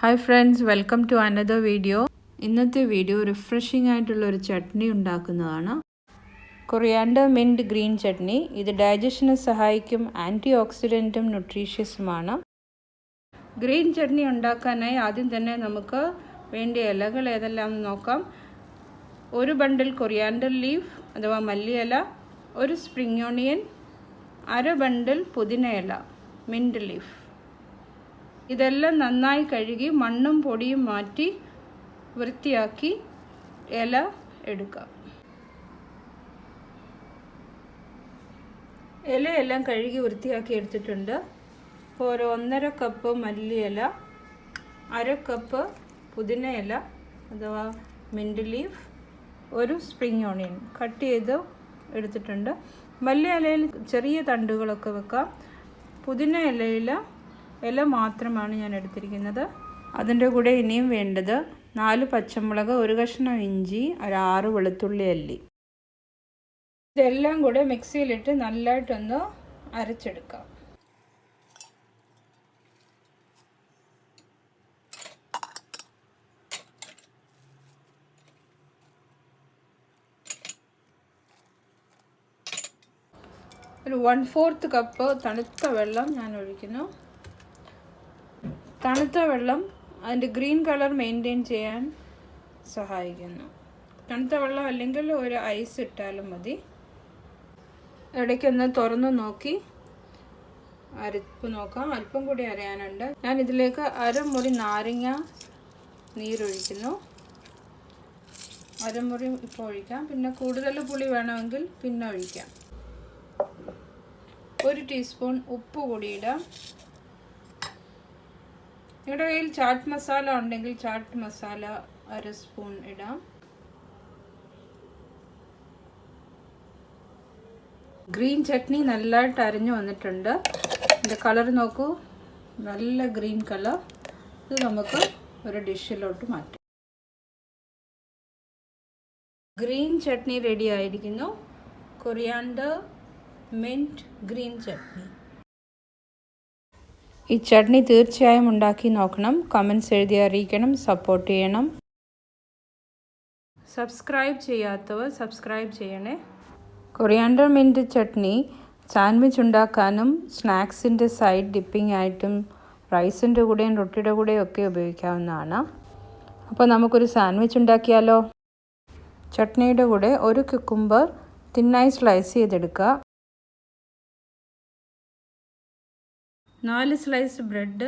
Hi friends, welcome to another video. ഇന്നത്തെ video refreshing ആയിട്ടുള്ള ഒരു ചട്നി ഉണ്ടാക്കുന്നതാണ്. Coriander mint green chutney. ഇത് ഡൈജഷനെ സഹായിക്കും, ആൻറ്റിഓക്സിഡൻറ്റും ന്യൂട്രീഷ്യസുമാണ്. ഗ്രീൻ ചട്നി ഉണ്ടാക്കാനായി ആദ്യം തന്നെ നമുക്ക് വേണ്ട ഇലകൾ ഏതെല്ലാം നോക്കാം. ഒരു ബണ്ടിൽ കൊറിയാണ്ടർ ലീഫ് അഥവാ മല്ലിയില, ഒരു സ്പ്രിംഗ് ഓണിയൻ, അര ബണ്ടിൽ പുതിന ഇല മിൻറ്റ് ലീഫ്. ഇതെല്ലാം നന്നായി കഴുകി മണ്ണും പൊടിയും മാറ്റി വൃത്തിയാക്കി ഇല എടുക്കാം. ഇലയെല്ലാം കഴുകി വൃത്തിയാക്കി എടുത്തിട്ടുണ്ട്. ഇപ്പോൾ ഒരു 1.5 കപ്പ് മല്ലിയില, അര കപ്പ് പുതിന ഇല അഥവാ മിൻറ്റ് ലീഫ്, ഒരു സ്പ്രിംഗ് ഓണിയൻ കട്ട് ചെയ്ത് എടുത്തിട്ടുണ്ട്. മല്ലിയിലയിൽ ചെറിയ തണ്ടുകളൊക്കെ വെക്കാം. പുതിന ഇല മാത്രമാണ് ഞാൻ എടുത്തിരിക്കുന്നത്. അതിൻ്റെ കൂടെ ഇനിയും വേണ്ടത് 4 പച്ചമുളക്, ഒരു കഷ്ണം ഇഞ്ചി, ഒരു 6 വെളുത്തുള്ളി അല്ലി. ഇതെല്ലാം കൂടെ മിക്സിയിലിട്ട് നല്ലതായിട്ടൊന്ന് അരച്ചെടുക്കാം. ഒരു 1/4 കപ്പ് തണുത്ത വെള്ളം ഞാൻ ഒഴിക്കുന്നു. തണുത്ത വെള്ളം അതിൻ്റെ ഗ്രീൻ കളർ മെയിൻറ്റെയിൻ ചെയ്യാൻ സഹായിക്കുന്നു. തണുത്ത വെള്ളം അല്ലെങ്കിൽ ഒരു ഐസ് ഇട്ടാലും മതി. ഇടയ്ക്കൊന്ന് തുറന്ന് നോക്കി അരപ്പ് നോക്കാം. അല്പം കൂടി അരയാനുണ്ട്. ഞാൻ ഇതിലേക്ക് അരമുറി നാരങ്ങ നീരൊഴിക്കുന്നു. അരമുറി ഇപ്പോൾ ഒഴിക്കാം. പിന്നെ കൂടുതൽ പുളി വേണമെങ്കിൽ പിന്നെ ഒഴിക്കാം. 1 ടീസ്പൂൺ ഉപ്പ് കൂടി ഇടാം. നിങ്ങളുടെ കയ്യിൽ ചാട്ട് മസാല ഉണ്ടെങ്കിൽ ചാട്ട് മസാല 1 സ്പൂൺ ഇടാം. ഗ്രീൻ ചട്നി നല്ലതായിട്ട് അരഞ്ഞു വന്നിട്ടുണ്ട്. ഇതിൻ്റെ കളർ നോക്കൂ, നല്ല ഗ്രീൻ കളർ. ഇത് നമുക്ക് ഒരു ഡിഷിലോട്ട് മാറ്റാം. ഗ്രീൻ ചട്നി റെഡി ആയിരിക്കുന്നു. Coriander mint green chutney. ഈ ചട്നി തീർച്ചയായും ഉണ്ടാക്കി നോക്കണം. കമൻസ് എഴുതി അറിയിക്കണം. സപ്പോർട്ട് ചെയ്യണം. സബ്സ്ക്രൈബ് ചെയ്യാത്തവർ സബ്സ്ക്രൈബ് ചെയ്യണേ. കൊറിയാണ്ടർ മിൻറ്റ് ചട്നി സാൻഡ്വിച്ച് ഉണ്ടാക്കാനും സ്നാക്സിൻ്റെ സൈഡ് ഡിപ്പിംഗ് ആയിട്ടും റൈസിൻ്റെ കൂടെയും റൊട്ടിയുടെ കൂടെയും ഒക്കെ ഉപയോഗിക്കാവുന്നതാണ്. അപ്പോൾ നമുക്കൊരു സാൻഡ്വിച്ച് ഉണ്ടാക്കിയാലോ. ചട്നിയുടെ കൂടെ ഒരു കുക്കുംബർ തിന്നായി സ്ലൈസ് ചെയ്തെടുക്കുക. 4 സ്ലൈസ് ബ്രെഡ്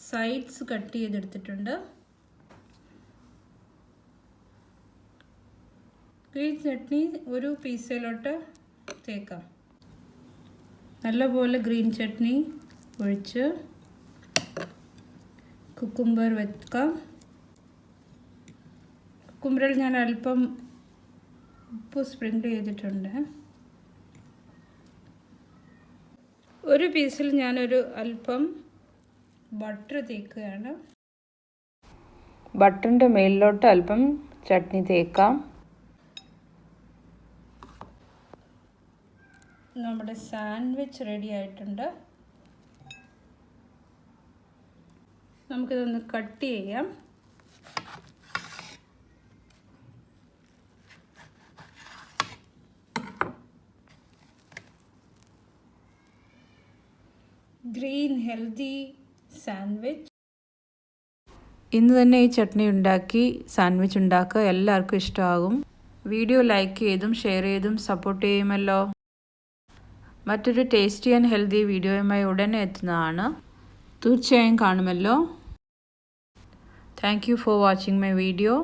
സൈഡ്സ് കട്ട് ചെയ്തെടുത്തിട്ടുണ്ട്. ഗ്രീൻ ചട്നി ഒരു പീസിലോട്ട് തേക്കാം. നല്ലപോലെ ഗ്രീൻ ചട്നി ഒഴിച്ച് കുക്കുംബർ വെക്കാം. കുക്കുംബറിൽ ഞാൻ അല്പം ഉപ്പ് സ്പ്രിങ്കിൾ ചെയ്തിട്ടുണ്ട്. ഒരു പീസിൽ ഞാനൊരു അല്പം ബട്ടർ തേക്കുകയാണ്. ബട്ടറിൻ്റെ മേലിലോട്ട് അല്പം ചട്നി തേക്കാം. നമ്മുടെ സാൻഡ്വിച്ച് റെഡി ആയിട്ടുണ്ട്. നമുക്കിതൊന്ന് കട്ട് ചെയ്യാം. Green healthy sandwich. ഇന്ന് തന്നെ ഈ ചട്നി ഉണ്ടാക്കി സാൻഡ്വിച്ച് ഉണ്ടാക്കുക. എല്ലാവർക്കും ഇഷ്ടമാകും. വീഡിയോ ലൈക്ക് ചെയ്തും ഷെയർ ചെയ്തും സപ്പോർട്ട് ചെയ്യുമല്ലോ. മറ്റൊരു ടേസ്റ്റി ആൻഡ് ഹെൽത്തി വീഡിയോയുമായി ഉടനെ എത്തുന്നതാണ്. തീർച്ചയായും കാണുമല്ലോ. Thank you for watching my video.